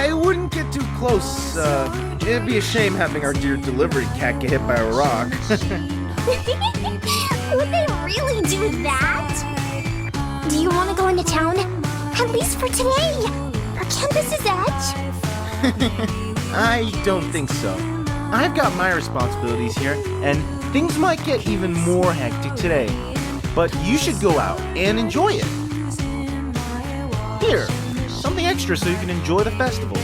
I wouldn't get too close. It'd be a shame having our dear delivery cat get hit by a rock. Would they really do that? Do you want to go into town? At least for today. For Campus's Edge? I don't think so. I've got my responsibilities here, and things might get even more hectic today. But you should go out and enjoy it. Here, something extra so you can enjoy the festival.